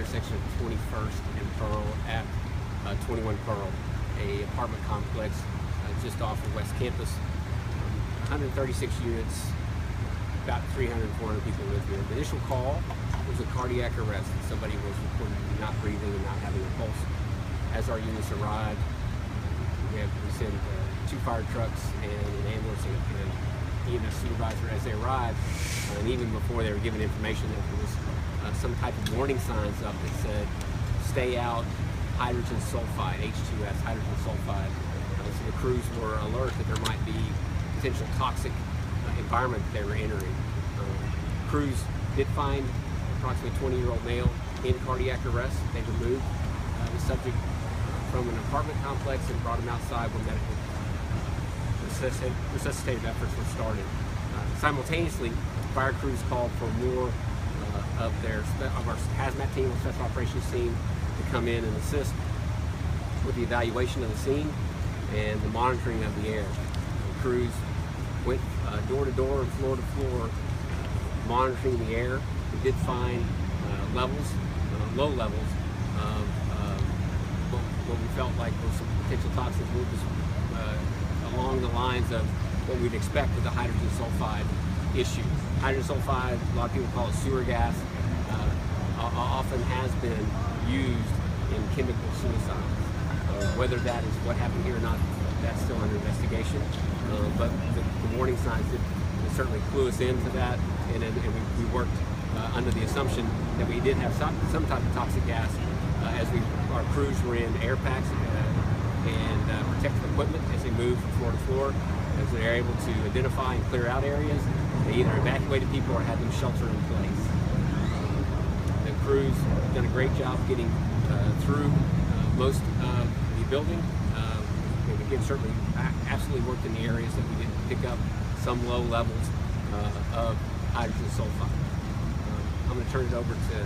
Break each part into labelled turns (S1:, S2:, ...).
S1: intersection of 21st and Pearl at 21 Pearl, a apartment complex just off of West Campus. 136 units, about 300, 400 people live here. The initial call was a cardiac arrest. Somebody was reported to be not breathing and not having a pulse. As our units arrived, we sent 2 fire trucks and an ambulance and an EMS supervisor as they arrived. And even before they were given information that there was some type of warning signs up that said, stay out, hydrogen sulfide, H2S, hydrogen sulfide. So the crews were alert that there might be potential toxic environment that they were entering. Crews did find approximately 20-year-old male in cardiac arrest. They removed the subject from an apartment complex and brought him outside where medical resuscitative efforts were started. Simultaneously, fire crews called for more of our HazMat team, or Special Operations team, to come in and assist with the evaluation of the scene and the monitoring of the air. The crews went door to door and floor to floor, monitoring the air. We did find levels, low levels of what we felt like were some potential toxic movements along the lines of what we'd expect with the hydrogen sulfide issue. Hydrogen sulfide, a lot of people call it sewer gas, often has been used in chemical suicide. Whether that is what happened here or not, that's still under investigation. But the warning signs did certainly clue us into that, and we worked under the assumption that we did have some type of toxic gas as our crews were in air packs and protective equipment as they moved from floor to floor. As they're able to identify and clear out areas, they either evacuated people or had them shelter in place. The crews have done a great job getting through most of the building. And again, certainly absolutely worked in the areas that we did pick up some low levels of hydrogen sulfide. I'm going to turn it over to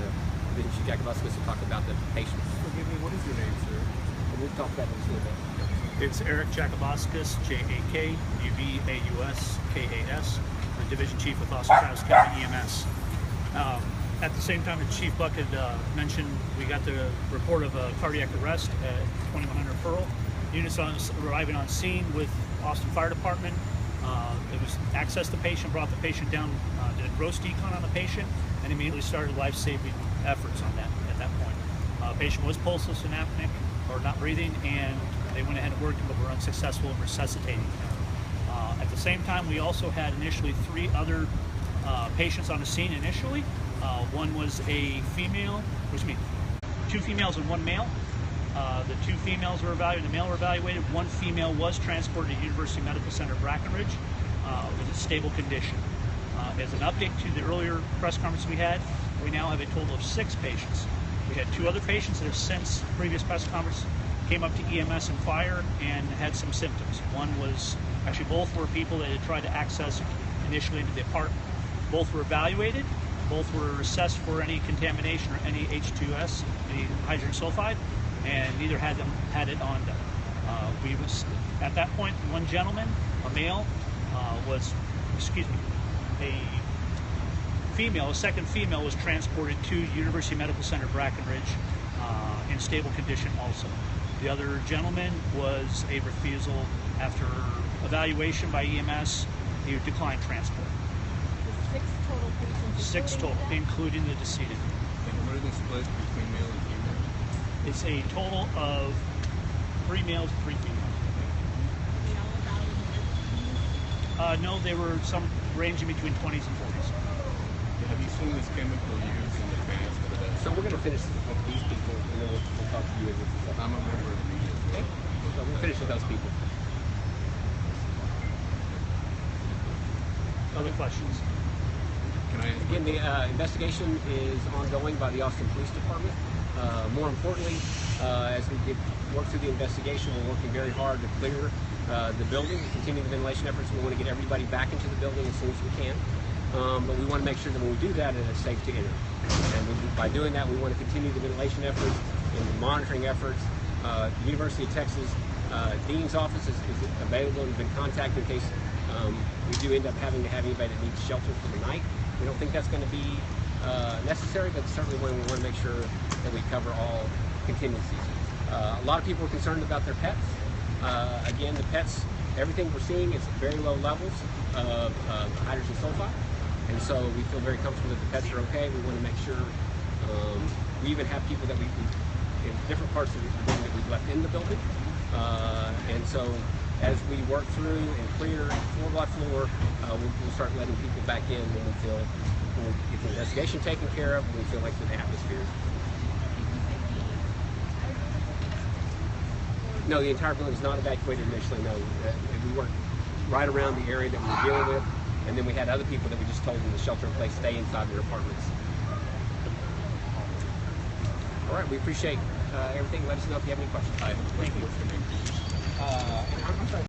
S1: Chief Jakubowskis to talk about the patients.
S2: Forgive me, what is your name, sir?
S1: And we'll talk about this in a bit.
S2: It's Eric Jakubowskis, Jakubowskis, the Division Chief with Austin-Travis County EMS. At the same time, as Chief Buck had mentioned, we got the report of a cardiac arrest at 2100 Pearl. Units arriving on scene with Austin Fire Department. It was accessed the patient, brought the patient down, did a gross decon on the patient, and immediately started life-saving efforts on that at that point. Patient was pulseless and apneic, or not breathing, and they went ahead and worked him, but were unsuccessful in resuscitating him. At the same time, we also had initially 3 other patients on the scene initially. One was a female, 2 females and 1 male. The 2 females were evaluated, the male were evaluated. 1 female was transported to University Medical Center Brackenridge with a stable condition. As an update to the earlier press conference we had, we now have a total of 6 patients. We had 2 other patients that have since previous press conference came up to EMS and fire and had some symptoms. One was, actually both were people that had tried to access initially into the apartment. Both were evaluated, both were assessed for any contamination or any H2S, any hydrogen sulfide, and neither had it on them. At that point, 1 gentleman, a male, a second female was transported to University Medical Center Brackenridge in stable condition also. The other gentleman was a refusal after evaluation by EMS. He declined transport.
S3: 6 total patients?
S2: 6 total, including the decedent.
S4: And what are the splits between male and female?
S2: It's a total of 3 males and 3 females. No, they were some ranging between 20s and 40s.
S4: Have you seen this chemical used in the past for that?
S1: So we're going to finish with these people, and then we'll talk to you.
S4: I'm a member of the media.
S1: Okay? So we'll finish with those people.
S2: Other questions?
S4: Can I ask
S1: Again, the investigation is ongoing by the Austin Police Department. More importantly, as we work through the investigation, we're working very hard to clear the building, continue the ventilation efforts. We want to get everybody back into the building as soon as we can. But we want to make sure that when we do that, it is safe to enter. And by doing that, we want to continue the ventilation efforts and the monitoring efforts. The University of Texas Dean's office is available and has been contacted in case we do end up having to have anybody that needs shelter for the night. We don't think that's going to be necessary, but certainly when we want to make sure that we cover all contingencies. A lot of people are concerned about their pets. Again, the pets, everything we're seeing is very low levels of hydrogen sulfide, and so we feel very comfortable that the pets are okay. We want to make sure. We even have people that we in different parts of the building that we've left in the building, and so as we work through and clear floor by floor, we'll start letting people back in when we feel when we get the investigation taken care of, and we feel like the atmosphere. No, the entire building is not evacuated initially. No, we worked right around the area that we were dealing with, and then we had other people that we just told in the shelter-in-place stay inside their apartments. All right, we appreciate everything. Let us know if you have any questions.
S4: Thank you.
S1: I'm sorry.